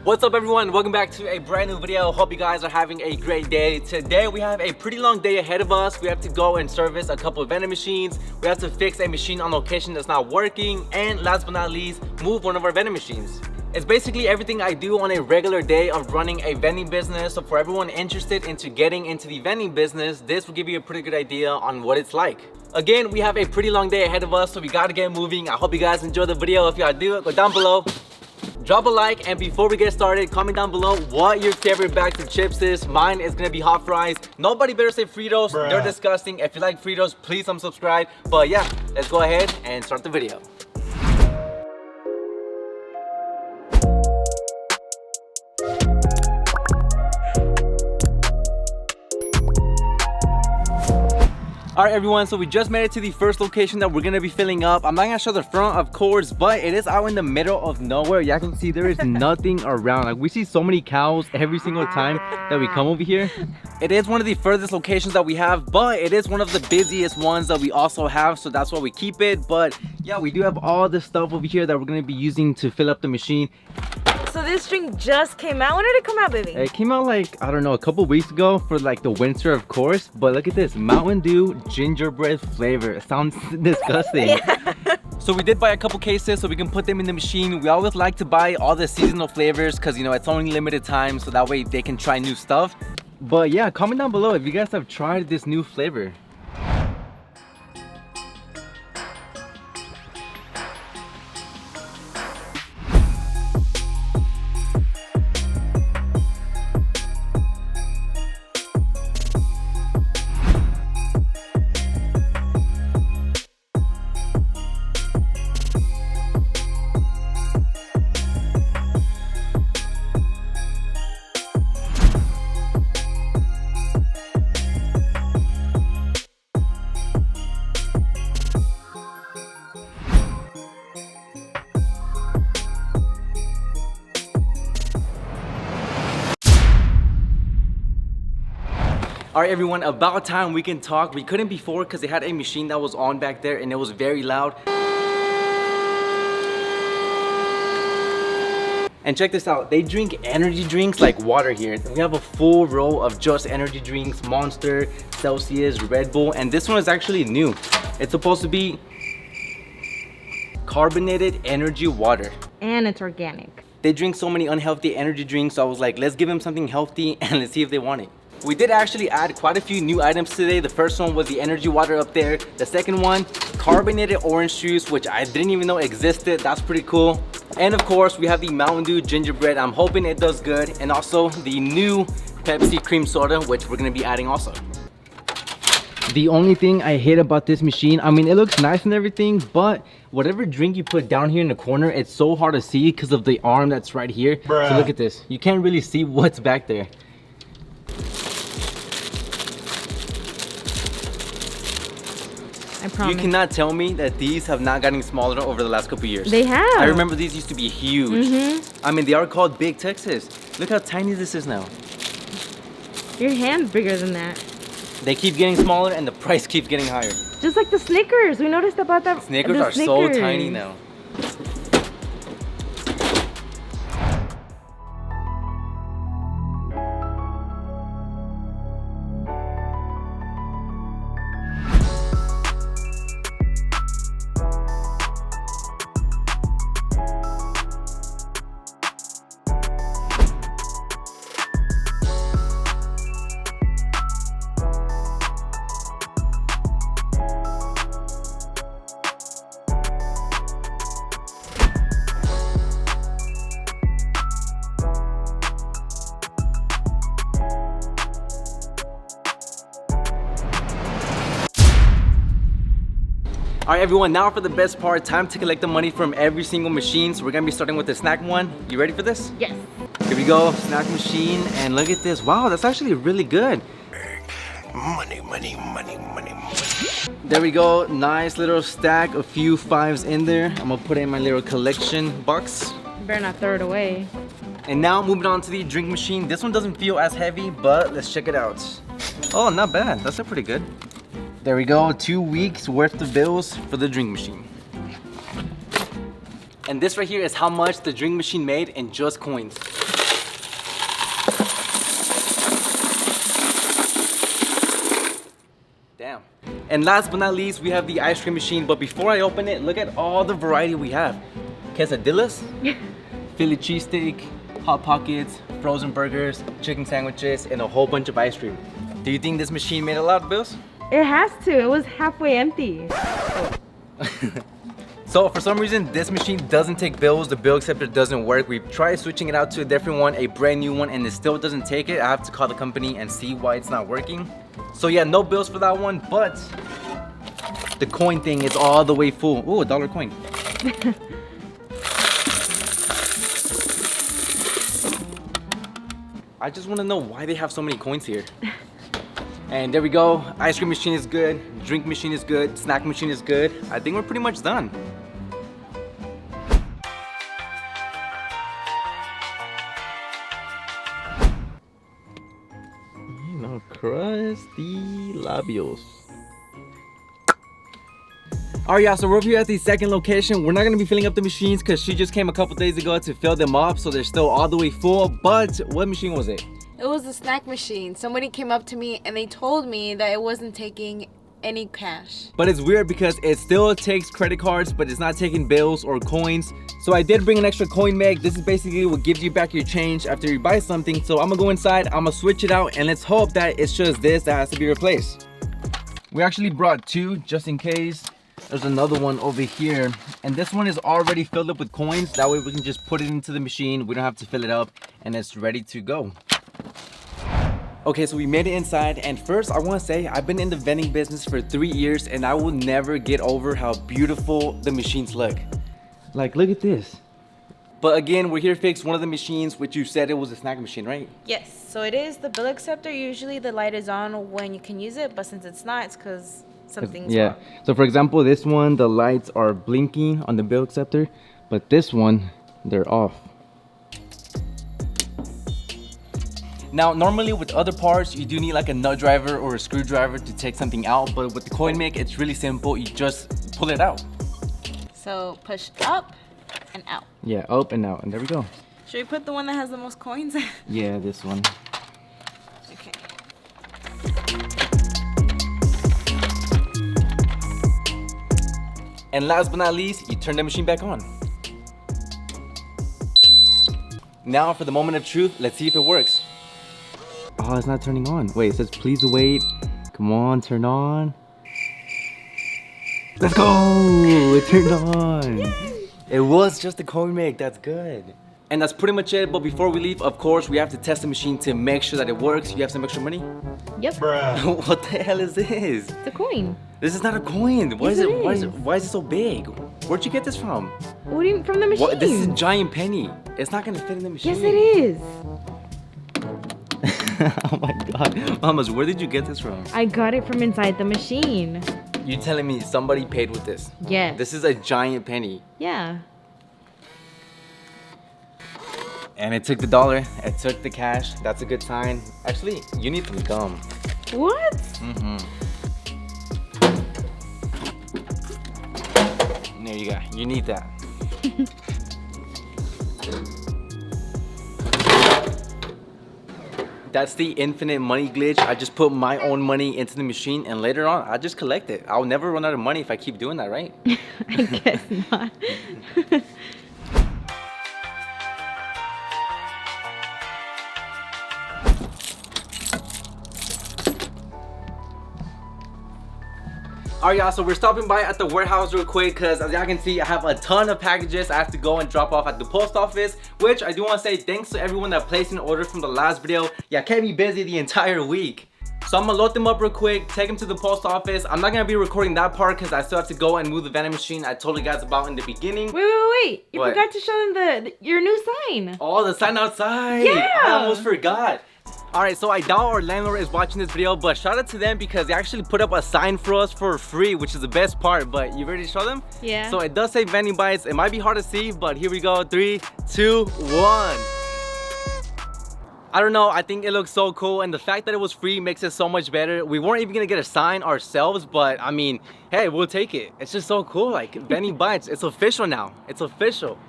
What's up everyone, welcome back to a brand new video. Hope you guys are having a great day. Today we have a pretty long day ahead of us. We have to go and service a couple of vending machines. We have to fix a machine on location that's not working, and last but not least, move one of our vending machines. It's basically everything I do on a regular day of running a vending business. So for everyone interested into getting into the vending business, this will give you a pretty good idea on what it's like. Again, we have a pretty long day ahead of us, so we gotta get moving. I hope you guys enjoy the video. If y'all do, go down below, drop a like, and before we get started, comment down below what your favorite bags of chips is. Mine is gonna be hot fries. Nobody better say Fritos. Bruh. They're disgusting. If you like Fritos, please unsubscribe. But yeah, let's go ahead and start the video. All right everyone, so we just made it to the first location that we're gonna be filling up. I'm not gonna show the front, of course, but it is out in the middle of nowhere. Y'all can see there is nothing around. Like, we see so many cows every single time that we come over here. It is one of the furthest locations that we have, but it is one of the busiest ones that we also have, so that's why we keep it. But yeah, we do have all this stuff over here that we're gonna be using to fill up the machine. So this drink just came out. When did it come out, baby? It came out like, I don't know, a couple weeks ago for like the winter, of course. But look at this, Mountain Dew gingerbread flavor. It sounds disgusting. Yeah. So we did buy a couple cases so we can put them in the machine. We always like to buy all the seasonal flavors because, you know, it's only limited time, so that way they can try new stuff. But yeah, comment down below if you guys have tried this new flavor. All right everyone, about time we can talk. We couldn't before because they had a machine that was on back there and it was very loud. And check this out, they drink energy drinks like water here. We have a full row of just energy drinks: Monster, Celsius, Red Bull, and this one is actually new. It's supposed to be carbonated energy water. And it's organic. They drink so many unhealthy energy drinks, so I was like, let's give them something healthy and let's see if they want it. We did actually add quite a few new items today. The first one was the energy water up there. The second one, carbonated orange juice, which I didn't even know existed. That's pretty cool. And of course, we have the Mountain Dew gingerbread. I'm hoping it does good. And also the new Pepsi cream soda, which we're gonna be adding also. The only thing I hate about this machine, I mean, it looks nice and everything, but whatever drink you put down here in the corner, it's so hard to see because of the arm that's right here. Bruh. So look at this. You can't really see what's back there. I promise. You cannot tell me that these have not gotten smaller over the last couple years. They have. I remember these used to be huge. I mean, they are called Big Texas. Look how tiny this is now. Your hand's bigger than that. They keep getting smaller and the price keeps getting higher. Just like the Snickers. We noticed about that. Snickers are so tiny now. All right everyone, now for the best part, time to collect the money from every single machine. So we're gonna be starting with the snack one. You ready for this? Yes. Here we go, snack machine, and look at this. Wow, that's actually really good. Money, money, money, money, money. There we go, nice little stack, a few fives in there. I'm gonna put it in my little collection box. You better not throw it away. And now moving on to the drink machine. This one doesn't feel as heavy, but let's check it out. Oh, not bad, that's pretty good. There we go, 2 weeks worth of bills for the drink machine. And this right here is how much the drink machine made in just coins. Damn. And last but not least, we have the ice cream machine. But before I open it, look at all the variety we have. Quesadillas, Philly cheesesteak, Hot Pockets, frozen burgers, chicken sandwiches, and a whole bunch of ice cream. Do you think this machine made a lot of bills? It has to. It was halfway empty. So for some reason, this machine doesn't take bills. The bill acceptor doesn't work. We've tried switching it out to a different one, a brand new one, and it still doesn't take it. I have to call the company and see why it's not working. So yeah, no bills for that one, but the coin thing is all the way full. Ooh, $1 coin. I just want to know why they have so many coins here. And there we go. Ice cream machine is good. Drink machine is good. Snack machine is good. I think we're pretty much done. No crusty labios. Alright, y'all, so we're over here at the second location. We're not gonna be filling up the machines because she just came a couple days ago to fill them up, so they're still all the way full. But what machine was it? It was the snack machine. Somebody came up to me and they told me that it wasn't taking any cash. But it's weird because it still takes credit cards, but it's not taking bills or coins. So I did bring an extra coin mag. This is basically what gives you back your change after you buy something. So I'm gonna go inside, I'm gonna switch it out, and let's hope that it's just this that has to be replaced. We actually brought two just in case. There's another one over here, and this one is already filled up with coins. That way we can just put it into the machine. We don't have to fill it up, and it's ready to go. Okay, so we made it inside, and first I want to say I've been in the vending business for 3 years, and I will never get over how beautiful the machines look. Like, look at this. But again, we're here to fix one of the machines, which you said it was a snack machine, right? Yes, so it is the bill acceptor. Usually the light is on when you can use it, but since it's not, it's because something's wrong. So for example, this one, the lights are blinking on the bill acceptor, but this one, they're off. Now, normally with other parts, you do need like a nut driver or a screwdriver to take something out, but with the coin make, it's really simple. You just pull it out. So push up and out. Yeah, up and out, and there we go. Should we put the one that has the most coins? Yeah, this one. Okay. And last but not least, you turn the machine back on. Now for the moment of truth, let's see if it works. Oh, it's not turning on. Wait, it says please wait. Come on, turn on. Let's go! It turned on. Yay! It was just a coin make, that's good. And that's pretty much it, but before we leave, of course, we have to test the machine to make sure that it works. You have some extra money? Yep. Bruh. What the hell is this? It's a coin. This is not a coin. Why Yes, is it? it Why is it so big? Where'd you get this from? What do you mean from the machine? What? This is a giant penny. It's not gonna fit in the machine. Yes, it is. Oh my god. Mamas, where did you get this from? I got it from inside the machine. You telling me somebody paid with this? Yes. This is a giant penny. Yeah. And it took the dollar. It took the cash. That's a good sign. Actually, you need some gum. What? Mm-hmm. There you go. You need that. That's the infinite money glitch. I just put my own money into the machine, and later on, I just collect it. I'll never run out of money if I keep doing that, right? I guess not. Alright, y'all, so we're stopping by at the warehouse real quick because as y'all can see, I have a ton of packages I have to go and drop off at the post office, which I do want to say thanks to everyone that placed an order from the last video. Yeah, kept me busy the entire week. So I'm gonna load them up real quick, take them to the post office. I'm not gonna be recording that part because I still have to go and move the vending machine I told you guys about in the beginning. Wait. You What? forgot to show them your new sign. Oh, the sign outside. Yeah. I almost forgot. Alright, so I doubt our landlord is watching this video, but shout out to them because they actually put up a sign for us for free, which is the best part. But you ready to show them? Yeah. So it does say vending bites. It might be hard to see, but here we go. 3, 2, 1. I don't know, I think it looks so cool, and the fact that it was free makes it so much better. We weren't even gonna get a sign ourselves, but I mean, hey, we'll take it. It's just so cool, like Vending Bites, it's official now. It's official.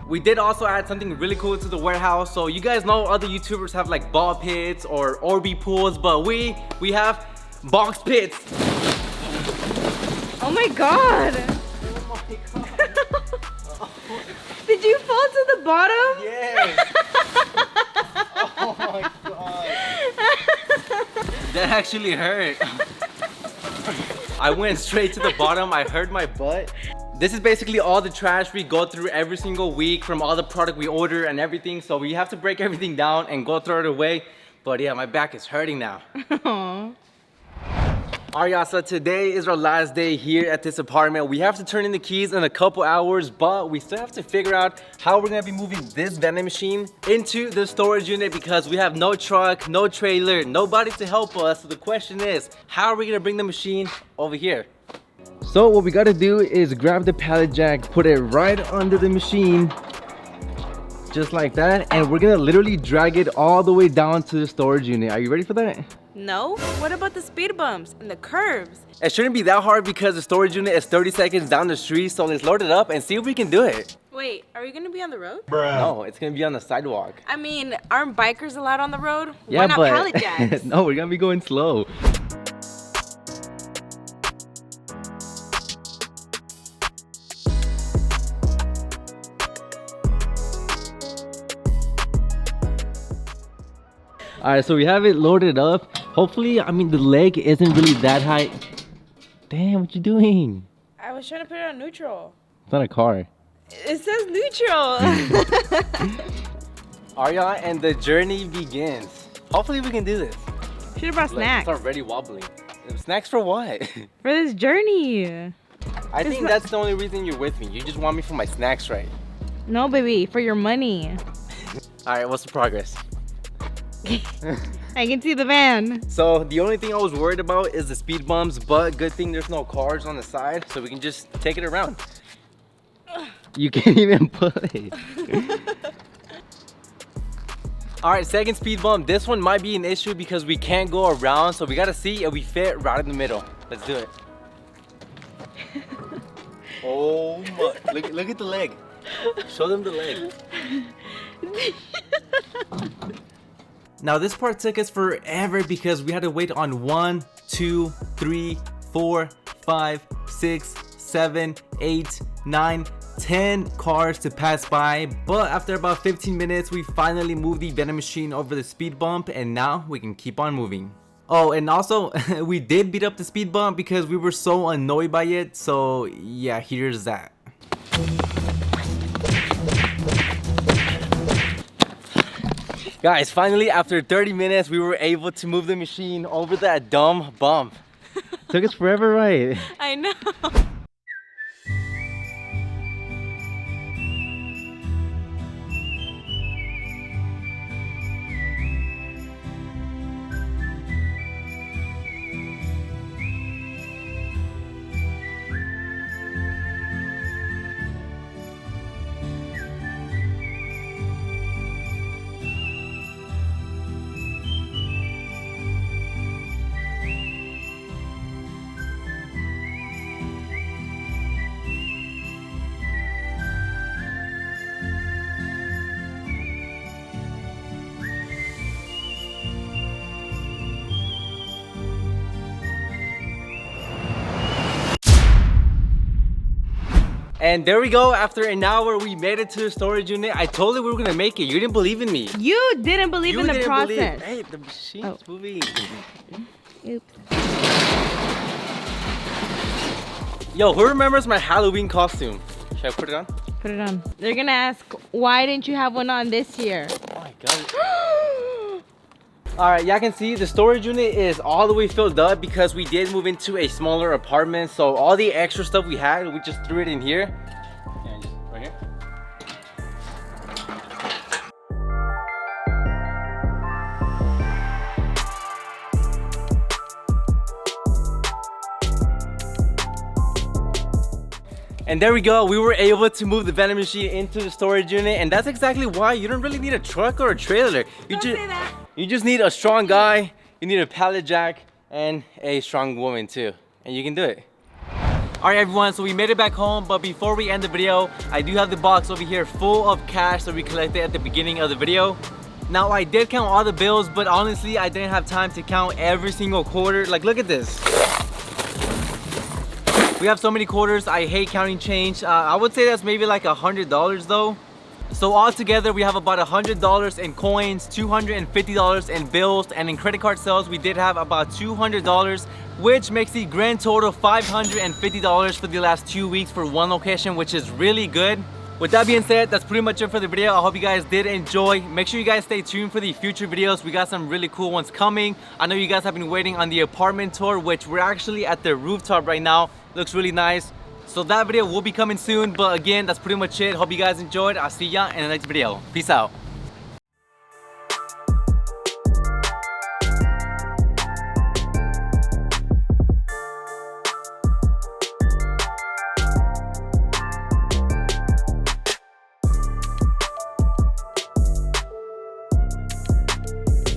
We did also add something really cool to the warehouse. So you guys know other YouTubers have like ball pits or Orby pools, but we have box pits. Oh my god! Oh my god. Did you fall to the bottom? Yes. Oh my god. That actually hurt. I went straight to the bottom. I hurt my butt. This is basically all the trash we go through every single week from all the product we order and everything. So we have to break everything down and go throw it away. But yeah, my back is hurting now. Alright y'all, so today is our last day here at this apartment. We have to turn in the keys in a couple hours, but we still have to figure out how we're gonna be moving this vending machine into the storage unit because we have no truck, no trailer, nobody to help us. So the question is, how are we gonna bring the machine over here? So what we gotta do is grab the pallet jack, put it right under the machine, just like that, and we're gonna literally drag it all the way down to the storage unit. Are you ready for that? No? What about the speed bumps and the curves? It shouldn't be that hard because the storage unit is 30 seconds down the street, so let's load it up and see if we can do it. Wait, are we gonna be on the road? No, it's gonna be on the sidewalk. I mean, aren't bikers allowed on the road? Yeah, Why not but pallet jacks? no, we're gonna be going slow. All right, so we have it loaded up. Hopefully, I mean, the leg isn't really that high. Damn, what you doing? I was trying to put it on neutral. It's not a car. It says neutral. All right, y'all, and the journey begins. Hopefully, we can do this. Should have brought snacks. It's already wobbling. Snacks for what? For this journey. I think that's the only reason you're with me. You just want me for my snacks, right? No, baby, for your money. All right, what's the progress? I can see the van. So the only thing I was worried about is the speed bumps, but good thing there's no cars on the side, so we can just take it around. You can't even pull it. All right, second speed bump. This one might be an issue because we can't go around, so we gotta see if we fit right in the middle. Let's do it. Oh my, look at the leg. Show them the leg. Now this part took us forever because we had to wait on 1, 2, 3, 4, 5, 6, 7, 8, 9, 10 cars to pass by, but after about 15 minutes we finally moved the vending machine over the speed bump, and now we can keep on moving. Oh, and also we did beat up the speed bump because we were so annoyed by it, so yeah, here's that. Guys, finally after 30 minutes we were able to move the machine over that dumb bump. Took us forever, right? I know. And there we go, after an hour we made it to the storage unit. I told you we were gonna make it. You didn't believe in me. You didn't believe in the process. Hey, the machine's moving. Oops. Yo, who remembers my Halloween costume? Should I put it on? Put it on. They're gonna ask, why didn't you have one on this year? Oh my god. All right, y'all can see the storage unit is all the way filled up because we did move into a smaller apartment. So all the extra stuff we had, we just threw it in here. And just right here. And there we go, we were able to move the vending machine into the storage unit, and that's exactly why you don't really need a truck or a trailer. Don't say that. You just need a strong guy, you need a pallet jack, and a strong woman too, and you can do it. All right everyone, so we made it back home, but before we end the video, I do have the box over here full of cash that we collected at the beginning of the video. Now I did count all the bills, but honestly I didn't have time to count every single quarter. Like, look at this. We have so many quarters. I hate counting change. I would say that's maybe like $100 though. So altogether we have about $100 in coins, $250 in bills, and in credit card sales we did have about $200, which makes the grand total $550 for the last 2 weeks for one location, which is really good. With that being said, that's pretty much it for the video. I hope you guys did enjoy. Make sure you guys stay tuned for the future videos. We got some really cool ones coming. I know you guys have been waiting on the apartment tour, which we're actually at the rooftop right now. Looks really nice. So that video will be coming soon. But again, that's pretty much it. Hope you guys enjoyed. I'll see ya in the next video. Peace out.